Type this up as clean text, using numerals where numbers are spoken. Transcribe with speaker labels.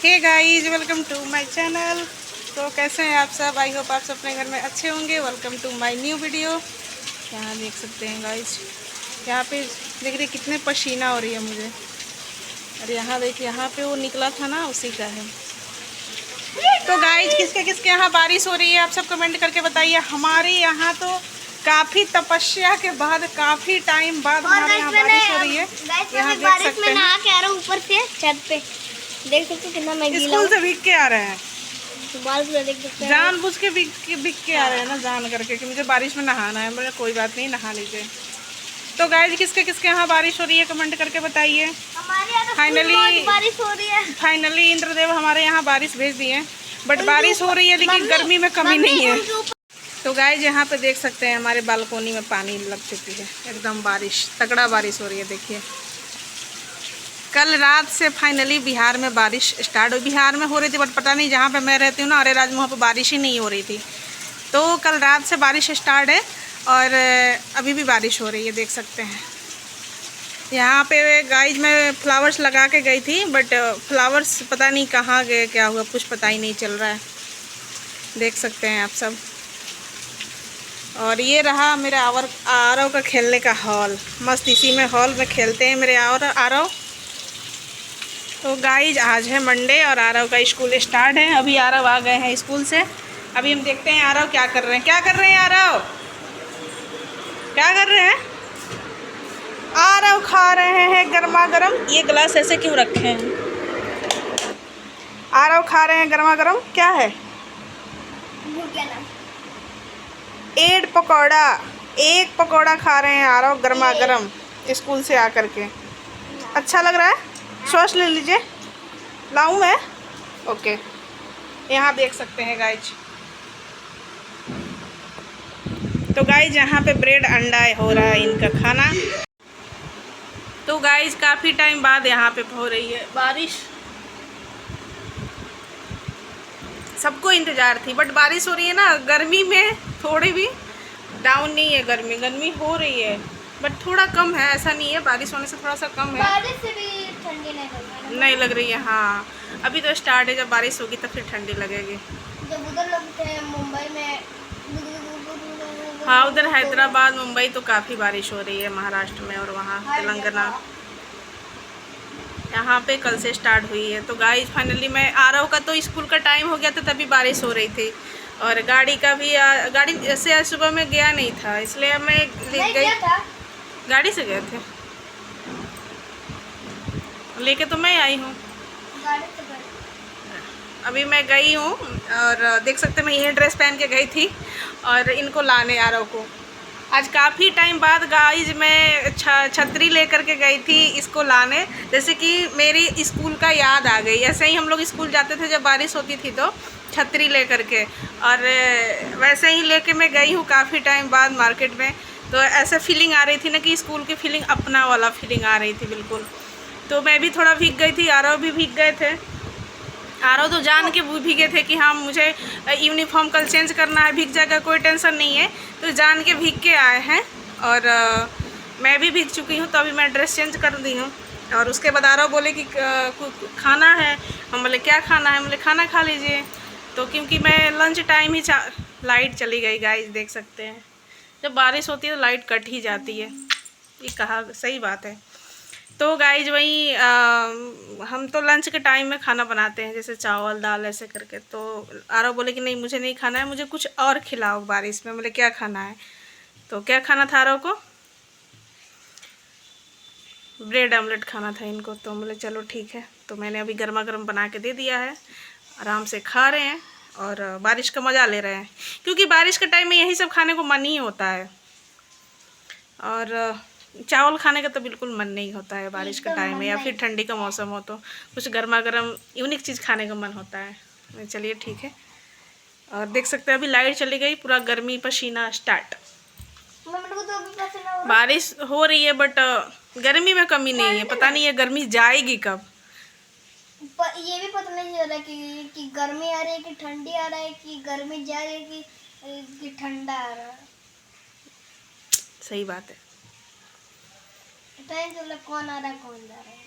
Speaker 1: Hey guys, welcome to my channel. तो कैसे हैं आप सब? आई होप आप सब अपने घर में अच्छे होंगे। Welcome to my new video. यहाँ देख सकते हैं गाइस, यहाँ पे देख रहे कितने पसीना हो रही है मुझे। और यहाँ देखिए, यहाँ पे वो निकला था ना, उसी का है। तो गाइस, किसके किसके यहाँ बारिश हो रही है आप सब कमेंट करके बताइए। हमारे यहाँ तो काफ़ी तपस्या के बाद, काफ़ी टाइम बाद हमारे यहाँ बारिश हो रही है। यहाँ देख सकते हैं,
Speaker 2: नहा के आ रहा हूँ ऊपर से छत पे। देख सकते हैं कितना मैं गीला हूँ।
Speaker 1: स्कूल से भीग के आ रहे हैं,
Speaker 2: बाल पूरा देख सकते हैं।
Speaker 1: जानबूझ के भीग के आ रहे हैं ना, जान करके कि मुझे बारिश में नहाना है। बोले कोई बात नहीं, नहा लीजिए। तो गाइस, किसके किसके यहाँ बारिश हो रही है कमेंट करके बताइए।
Speaker 2: हमारे यहाँ तो
Speaker 1: फाइनली
Speaker 2: बारिश हो रही है।
Speaker 1: फाइनली इंद्रदेव हमारे यहाँ बारिश भेज दिए। बट बारिश हो रही है, लेकिन गर्मी में कमी नहीं है। तो गाइस, यहाँ पे देख सकते हैं हमारे बालकोनी में पानी लग चुकी है। एकदम बारिश, तगड़ा बारिश हो रही है। देखिए, कल रात से फाइनली बिहार में बारिश स्टार्ट हुई। बिहार में हो रही थी, बट पता नहीं जहाँ पे मैं रहती हूँ ना, अरेराज, वहाँ पे बारिश ही नहीं हो रही थी। तो कल रात से बारिश स्टार्ट है और अभी भी बारिश हो रही है, देख सकते हैं। यहाँ पे गाइस मैं फ्लावर्स लगा के गई थी, बट फ्लावर्स पता नहीं कहाँ गए, क्या हुआ, कुछ पता ही नहीं चल रहा है। देख सकते हैं आप सब। और ये रहा मेरे आरव का खेलने का हॉल। मस्त इसी में हॉल में खेलते हैं मेरे आरव। तो गाइज, आज है मंडे और आरव का स्कूल स्टार्ट है। अभी आरव आ गए हैं स्कूल से। अभी हम देखते हैं आरव क्या कर रहे हैं। क्या कर रहे हैं आरव? क्या कर रहे हैं? आरव खा रहे हैं गर्मा गर्म। ये गिलास ऐसे क्यों रखे हैं? आरव खा रहे हैं गर्मा गर्म। क्या है? एड पकौड़ा। एक पकौड़ा खा रहे हैं आरव गर्मा गर्म, स्कूल से आकर के। अच्छा लग रहा है? सॉस ले लीजिए। लाऊं मैं? ओके। यहाँ देख सकते हैं गाइज। तो गाइज, यहाँ पे ब्रेड अंडा हो रहा है इनका खाना। तो गाइज, काफ़ी टाइम बाद यहाँ पे हो रही है बारिश। सबको इंतज़ार थी, बट बारिश हो रही है ना, गर्मी में थोड़ी भी डाउन नहीं है। गर्मी हो रही है, बट थोड़ा कम है। ऐसा नहीं है, बारिश होने से थोड़ा सा कम है।
Speaker 2: बारिश से भी ठंडी
Speaker 1: नहीं लग रही है। हाँ, अभी तो स्टार्ट है, जब बारिश होगी तब फिर ठंडी लगेगी।
Speaker 2: जब उधर लगते हैं मुंबई में,
Speaker 1: हाँ, उधर हैदराबाद, मुंबई तो काफ़ी बारिश हो रही है, महाराष्ट्र में और वहाँ तेलंगाना। यहाँ पे कल से स्टार्ट हुई है। तो गाइस, फाइनली मैं आरव का तो स्कूल का टाइम हो गया था, तभी बारिश हो रही थी। और गाड़ी का भी गाड़ी ऐसे आज सुबह में गया नहीं था, इसलिए मैं गई। गाड़ी से गए थे, लेके तो मैं आई हूँ। अभी मैं गई हूँ और देख सकते हैं, मैं यही ड्रेस पहन के गई थी और इनको लाने आरव को। आज काफ़ी टाइम बाद गाइज मैं छतरी लेकर के गई थी इसको लाने, जैसे कि मेरी स्कूल का याद आ गई। ऐसे ही हम लोग स्कूल जाते थे जब बारिश होती थी, तो छतरी लेकर के, और वैसे ही लेके मैं गई हूँ काफ़ी टाइम बाद मार्केट में। तो ऐसा फीलिंग आ रही थी ना कि स्कूल की फीलिंग, अपना वाला फीलिंग आ रही थी बिल्कुल। तो मैं भी थोड़ा भीग गई थी, आरव भी भीग गए थे। आरव तो जान के भीगे थे कि हाँ, मुझे यूनिफॉर्म कल चेंज करना है, भीग जाएगा, कोई टेंशन नहीं है। तो जान के भीग के आए हैं। और मैं भी भीग चुकी हूँ, तो अभी मैं ड्रेस चेंज कर दी हूँ। और उसके बाद आरव बोले कि खाना है। हम बोले क्या खाना है? बोले खाना खा लीजिए। तो क्योंकि मैं लंच टाइम ही लाइट चली गई गाइस, देख सकते हैं। जब बारिश होती है तो लाइट कट ही जाती है, ये कहा सही बात है। तो गाइज, वही हम तो लंच के टाइम में खाना बनाते हैं, जैसे चावल दाल ऐसे करके। तो आरव बोले कि नहीं, मुझे नहीं खाना है, मुझे कुछ और खिलाओ बारिश में। बोले क्या खाना है? तो क्या खाना था आरव को? ब्रेड आमलेट खाना था इनको। तो बोले चलो ठीक है। तो मैंने अभी गर्मा गर्म बना के दे दिया है, आराम से खा रहे हैं और बारिश का मज़ा ले रहे हैं, क्योंकि बारिश के टाइम में यही सब खाने को मन ही होता है। और चावल खाने का तो बिल्कुल मन नहीं होता है बारिश के टाइम में, या फिर ठंडी का मौसम हो तो कुछ गर्मा गर्म यूनिक चीज़ खाने का मन होता है। चलिए ठीक है। और देख सकते हैं अभी लाइट चली गई, पूरा गर्मी पसीना स्टार्ट। बारिश हो रही है, बट गर्मी में कमी नहीं है। पता नहीं है गर्मी जाएगी कब।
Speaker 2: ये भी पता नहीं चल रहा कि गर्मी आ रही है कि ठंडी आ रहा है, कि गर्मी जा रही है कि ठंडा आ रहा है।
Speaker 1: सही बात है।
Speaker 2: कौन आ रहा है कौन जा रहा है।